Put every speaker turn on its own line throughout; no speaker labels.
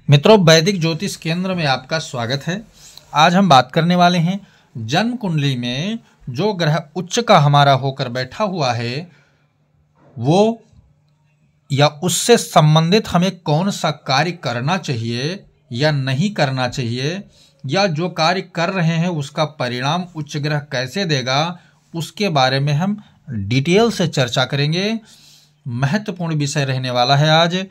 मित्रों, वैदिक ज्योतिष केंद्र में आपका स्वागत है। आज हम बात करने वाले हैं जन्म कुंडली में जो ग्रह उच्च का हमारा होकर बैठा हुआ है वो या उससे संबंधित हमें कौन सा कार्य करना चाहिए या नहीं करना चाहिए, या जो कार्य कर रहे हैं उसका परिणाम उच्च ग्रह कैसे देगा, उसके बारे में हम डिटेल से चर्चा करेंगे। महत्वपूर्ण विषय रहने वाला है आज।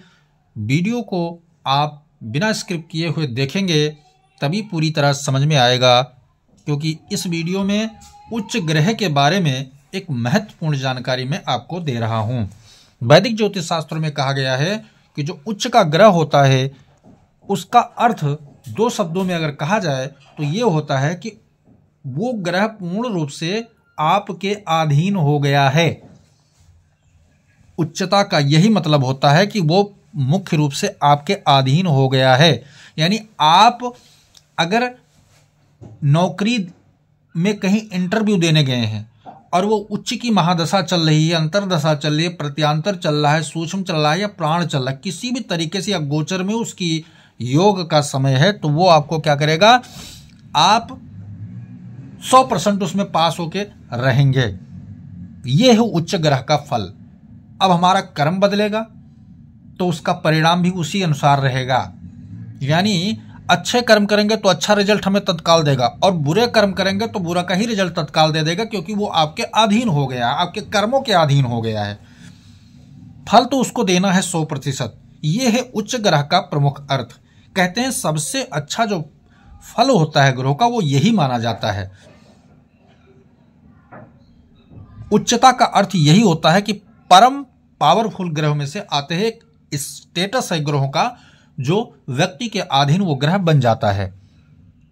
वीडियो को आप बिना स्क्रिप्ट किए हुए देखेंगे तभी पूरी तरह समझ में आएगा, क्योंकि इस वीडियो में उच्च ग्रह के बारे में एक महत्वपूर्ण जानकारी मैं आपको दे रहा हूं। वैदिक ज्योतिष शास्त्रों में कहा गया है कि जो उच्च का ग्रह होता है उसका अर्थ दो शब्दों में अगर कहा जाए तो ये होता है कि वो ग्रह पूर्ण रूप से आपके अधीन हो गया है। उच्चता का यही मतलब होता है कि वो मुख्य रूप से आपके अधीन हो गया है। यानी आप अगर नौकरी में कहीं इंटरव्यू देने गए हैं और वो उच्च की महादशा चल रही है, अंतरदशा चल रही है, प्रत्यांतर चल रहा है, सूक्ष्म चल रहा है या प्राण चल रहा है, किसी भी तरीके से या गोचर में उसकी योग का समय है, तो वो आपको क्या करेगा, आप 100% उसमें पास होके रहेंगे। ये है उच्च ग्रह का फल। अब हमारा कर्म बदलेगा तो उसका परिणाम भी उसी अनुसार रहेगा। यानी अच्छे कर्म करेंगे तो अच्छा रिजल्ट हमें तत्काल देगा, और बुरे कर्म करेंगे तो बुरा का ही रिजल्ट तत्काल दे देगा, क्योंकि वो आपके अधीन हो गया है, आपके कर्मों के अधीन हो गया है। फल तो उसको देना है 100%। ये है उच्च ग्रह का प्रमुख अर्थ। कहते हैं सबसे अच्छा जो फल होता है ग्रहों का वो यही माना जाता है। उच्चता का अर्थ यही होता है कि परम पावरफुल ग्रहों में से आते हैं। स्टेटस है ग्रहों का जो व्यक्ति के अधीन वो ग्रह बन जाता है।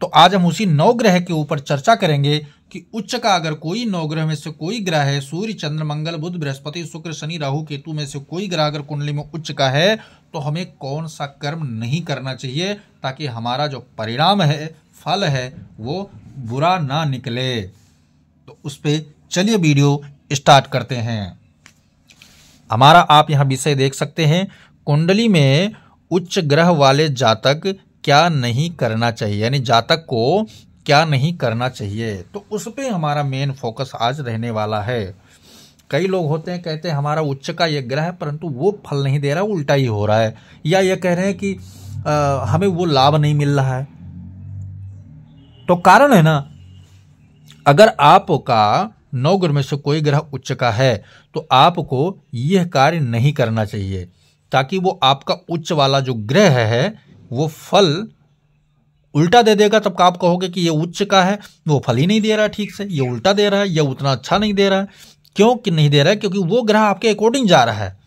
तो आज हम उसी 9 ग्रह के ऊपर चर्चा करेंगे कि उच्च का अगर कोई 9 ग्रह में से कोई ग्रह है, सूर्य, चंद्र, मंगल, बुध, बृहस्पति, शुक्र, शनि, राहु, केतु में से कोई ग्रह अगर कुंडली में उच्च का है तो हमें कौन सा कर्म नहीं करना चाहिए, ताकि हमारा जो परिणाम है, फल है, वो बुरा ना निकले। तो उस पर चलिए वीडियो स्टार्ट करते हैं। हमारा आप यहाँ विषय देख सकते हैं, कुंडली में उच्च ग्रह वाले जातक क्या नहीं करना चाहिए, यानी जातक को क्या नहीं करना चाहिए। तो उस पे हमारा मेन फोकस आज रहने वाला है। कई लोग होते हैं कहते हैं हमारा उच्च का ये ग्रह है परंतु वो फल नहीं दे रहा, उल्टा ही हो रहा है, या ये कह रहे हैं कि हमें वो लाभ नहीं मिल रहा है। तो कारण है ना, अगर आपका 9 ग्रह में से कोई ग्रह उच्च का है तो आपको यह कार्य नहीं करना चाहिए, ताकि वो आपका उच्च वाला जो ग्रह है वो फल उल्टा दे देगा। तब आप कहोगे कि ये उच्च का है, वो फल ही नहीं दे रहा है ठीक से, ये उल्टा दे रहा है, ये उतना अच्छा नहीं दे रहा है। क्यों कि नहीं दे रहा है? क्योंकि वो ग्रह आपके अकॉर्डिंग जा रहा है,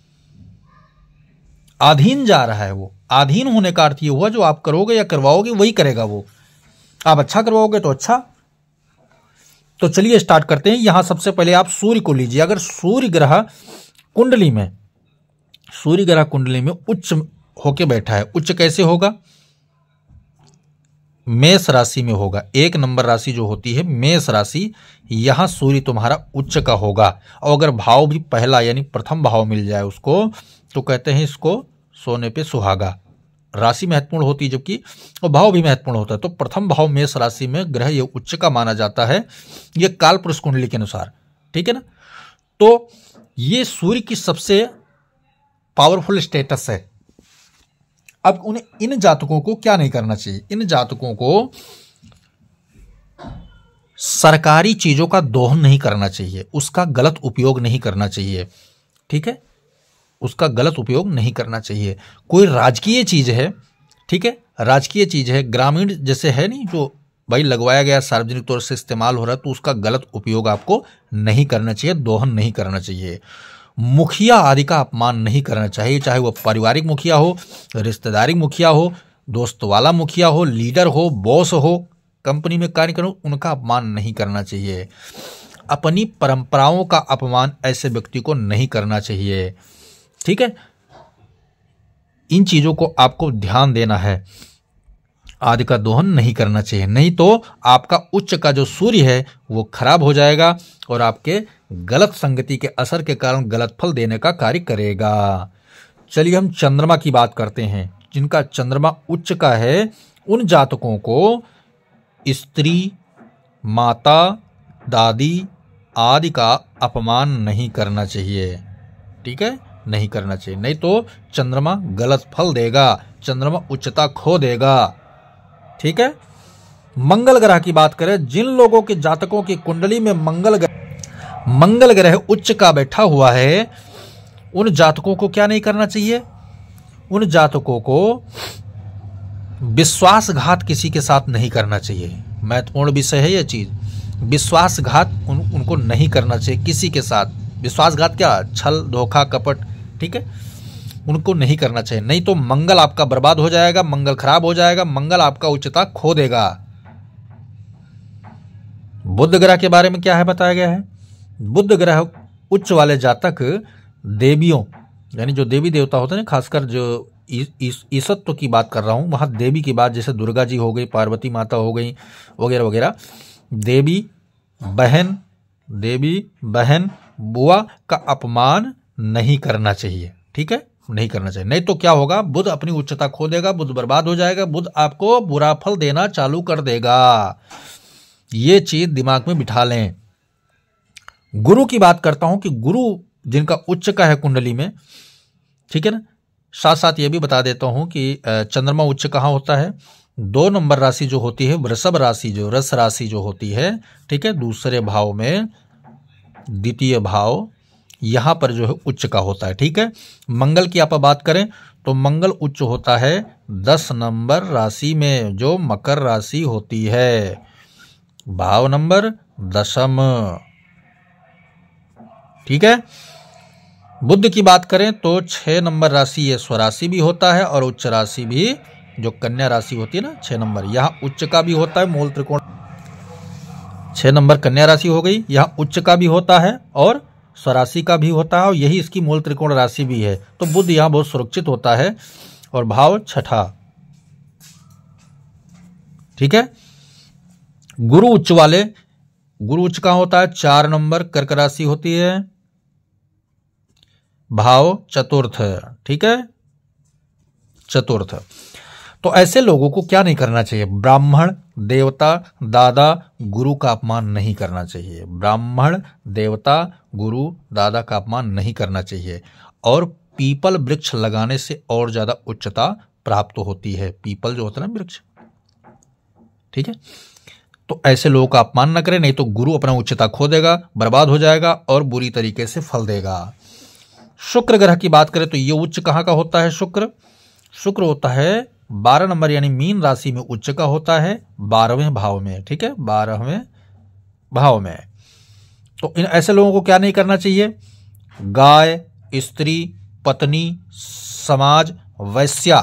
अधीन जा रहा है। वो अधीन होने का अर्थ ये हुआ जो आप करोगे या करवाओगे वही करेगा वो। आप अच्छा करवाओगे तो अच्छा। तो चलिए स्टार्ट करते हैं। यहां सबसे पहले आप सूर्य को लीजिए। अगर सूर्य ग्रह कुंडली में उच्च होके बैठा है, उच्च कैसे होगा? मेष राशि में होगा। 1 नंबर राशि जो होती है मेष राशि, यहां सूर्य तुम्हारा उच्च का होगा। और अगर भाव भी पहला यानी प्रथम भाव मिल जाए उसको, तो कहते हैं इसको सोने पे सुहागा। राशि महत्वपूर्ण होती है जबकि और भाव भी महत्वपूर्ण होता है। तो प्रथम भाव मेष राशि में ग्रह ये उच्च का माना जाता है, ये काल पुरुष कुंडली के अनुसार। ठीक है ना? तो ये सूर्य की सबसे पावरफुल स्टेटस है। अब उन्हें इन जातकों को क्या नहीं करना चाहिए? इन जातकों को सरकारी चीजों का दोहन नहीं करना चाहिए, उसका गलत उपयोग नहीं करना चाहिए। ठीक है? उसका गलत उपयोग नहीं करना चाहिए। कोई राजकीय चीज है, ठीक है, राजकीय चीज है, ग्रामीण जैसे है नहीं, जो भाई लगवाया गया सार्वजनिक तौर से इस्तेमाल हो रहा है, तो उसका गलत उपयोग आपको नहीं करना चाहिए, दोहन नहीं करना चाहिए। मुखिया आदि का अपमान नहीं करना चाहिए, चाहे वह पारिवारिक मुखिया हो, रिश्तेदारी मुखिया हो, दोस्त वाला मुखिया हो, लीडर हो, बॉस हो, कंपनी में कार्य करो, उनका अपमान नहीं करना चाहिए। अपनी परंपराओं का अपमान ऐसे व्यक्ति को नहीं करना चाहिए। ठीक है? इन चीजों को आपको ध्यान देना है। आदि का दोहन नहीं करना चाहिए, नहीं तो आपका उच्च का जो सूर्य है वो खराब हो जाएगा और आपके गलत संगति के असर के कारण गलत फल देने का कार्य करेगा। चलिए हम चंद्रमा की बात करते हैं। जिनका चंद्रमा उच्च का है उन जातकों को स्त्री, माता, दादी आदि का अपमान नहीं करना चाहिए। ठीक है, नहीं करना चाहिए, नहीं तो चंद्रमा गलत फल देगा, चंद्रमा उच्चता खो देगा। ठीक है। मंगल ग्रह की बात करें, जिन लोगों के जातकों की कुंडली में मंगल ग्रह उच्च का बैठा हुआ है उन जातकों को क्या नहीं करना चाहिए? उन जातकों को विश्वासघात किसी के साथ नहीं करना चाहिए। महत्वपूर्ण विषय है यह चीज। विश्वासघात उनको नहीं करना चाहिए किसी के साथ। विश्वासघात क्या? छल, धोखा, कपट। ठीक है, उनको नहीं करना चाहिए, नहीं तो मंगल आपका बर्बाद हो जाएगा, मंगल खराब हो जाएगा, मंगल आपका उच्चता खो देगा। बुध ग्रह के बारे में क्या है बताया गया है? बुध ग्रह उच्च वाले जातक देवियों, यानी जो देवी देवता होते हैं, खासकर जो ईसत्व की बात कर रहा हूं, वहां देवी की बात, जैसे दुर्गा जी हो गई, पार्वती माता हो गई, वगैरह वगैरह, देवी बहन बुआ का अपमान नहीं करना चाहिए। ठीक है, नहीं करना चाहिए, नहीं तो क्या होगा? बुध अपनी उच्चता खो देगा, बुध बर्बाद हो जाएगा, बुध आपको बुरा फल देना चालू कर देगा। ये चीज दिमाग में बिठा लें। गुरु की बात करता हूं कि गुरु जिनका उच्च का है कुंडली में, ठीक है ना, साथ साथ ये भी बता देता हूं कि चंद्रमा उच्च कहां होता है? 2 नंबर राशि जो होती है वृषभ राशि, जो रस राशि जो होती है, ठीक है, दूसरे भाव में, द्वितीय भाव, यहां पर जो है उच्च का होता है। ठीक है। मंगल की आप बात करें तो मंगल उच्च होता है 10 नंबर राशि में, जो मकर राशि होती है, भाव नंबर 10। ठीक है। बुध की बात करें तो 6 नंबर राशि ये स्वराशि भी होता है और उच्च राशि भी, जो कन्या राशि होती है ना 6 नंबर, यहां उच्च का भी होता है, मूल त्रिकोण 6 नंबर कन्या राशि हो गई, यहां उच्च का भी होता है और स्वराशि का भी होता है, और यही इसकी मूल त्रिकोण राशि भी है। तो बुध यहां बहुत सुरक्षित होता है, और भाव 6ठा। ठीक है। गुरु उच्च वाले, गुरु उच्च कहां होता है? 4 नंबर कर्क राशि होती है, भाव चतुर्थ। ठीक है, चतुर्थ। तो ऐसे लोगों को क्या नहीं करना चाहिए? ब्राह्मण, देवता, दादा, गुरु का अपमान नहीं करना चाहिए। ब्राह्मण, देवता, गुरु, दादा का अपमान नहीं करना चाहिए। और पीपल वृक्ष लगाने से और ज्यादा उच्चता प्राप्त होती है। पीपल जो होता है ना वृक्ष, ठीक है, तो ऐसे लोगों का अपमान न करें, नहीं तो गुरु अपना उच्चता खो देगा, बर्बाद हो जाएगा और बुरी तरीके से फल देगा। शुक्र ग्रह की बात करें तो ये उच्च कहां का होता है? शुक्र होता है 12 नंबर यानी मीन राशि में उच्च का होता है, 12वें भाव में। ठीक है, 12वें भाव में। तो इन ऐसे लोगों को क्या नहीं करना चाहिए? गाय, स्त्री, पत्नी, समाज, वैश्या,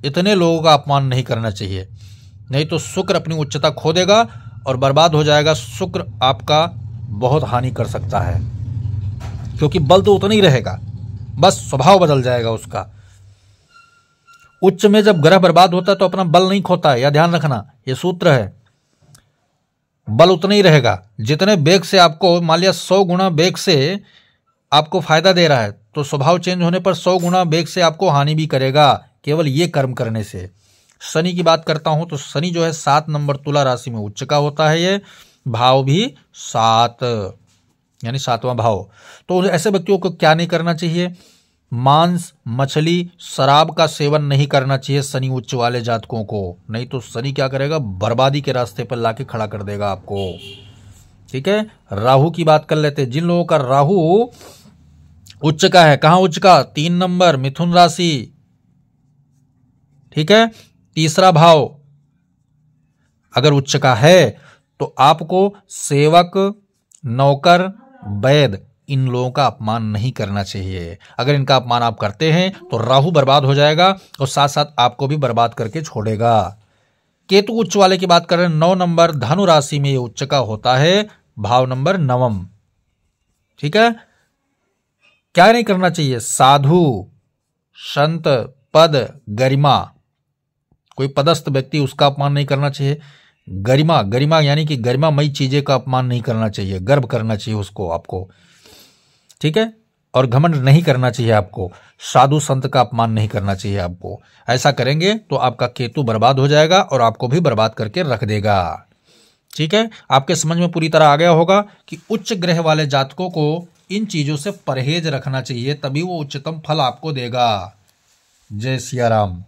इतने लोगों का अपमान नहीं करना चाहिए, नहीं तो शुक्र अपनी उच्चता खो देगा और बर्बाद हो जाएगा। शुक्र आपका बहुत हानि कर सकता है, क्योंकि बल तो उतना ही रहेगा, बस स्वभाव बदल जाएगा उसका। उच्च में जब ग्रह बर्बाद होता है तो अपना बल नहीं खोता है, यह ध्यान रखना, यह सूत्र है। बल उतना ही रहेगा, जितने वेग से आपको, मान लिया 100 गुना वेग से आपको फायदा दे रहा है, तो स्वभाव चेंज होने पर 100 गुना वेग से आपको हानि भी करेगा, केवल ये कर्म करने से। शनि की बात करता हूं तो शनि जो है 7 नंबर तुला राशि में उच्च का होता है, ये भाव भी 7 यानी 7वां भाव। तो ऐसे व्यक्तियों को क्या नहीं करना चाहिए? मांस, मछली, शराब का सेवन नहीं करना चाहिए शनि उच्च वाले जातकों को, नहीं तो शनि क्या करेगा? बर्बादी के रास्ते पर लाके खड़ा कर देगा आपको। ठीक है। राहु की बात कर लेते हैं। जिन लोगों का राहु उच्च का है, कहां उच्च का? 3 नंबर मिथुन राशि। ठीक है, 3रा भाव अगर उच्च का है तो आपको सेवक, नौकर, वैद, इन लोगों का अपमान नहीं करना चाहिए। अगर इनका अपमान आप करते हैं तो राहु बर्बाद हो जाएगा और साथ साथ आपको भी बर्बाद करके छोड़ेगा। केतु उच्च वाले की बात करें, 9 नंबर धनु राशि में ये उच्च का होता है, भाव नंबर 9। ठीक है। क्या नहीं करना चाहिए? साधु, संत, पद, गरिमा, कोई पदस्थ व्यक्ति, उसका अपमान नहीं करना चाहिए। गरिमा यानी कि गरिमामयी चीजें का अपमान नहीं करना चाहिए, गर्व करना चाहिए उसको, आपको। ठीक है। और घमंड नहीं करना चाहिए आपको, साधु संत का अपमान नहीं करना चाहिए आपको। ऐसा करेंगे तो आपका केतु बर्बाद हो जाएगा और आपको भी बर्बाद करके रख देगा। ठीक है, आपके समझ में पूरी तरह आ गया होगा कि उच्च ग्रह वाले जातकों को इन चीजों से परहेज रखना चाहिए, तभी वो उच्चतम फल आपको देगा। जय सिया राम।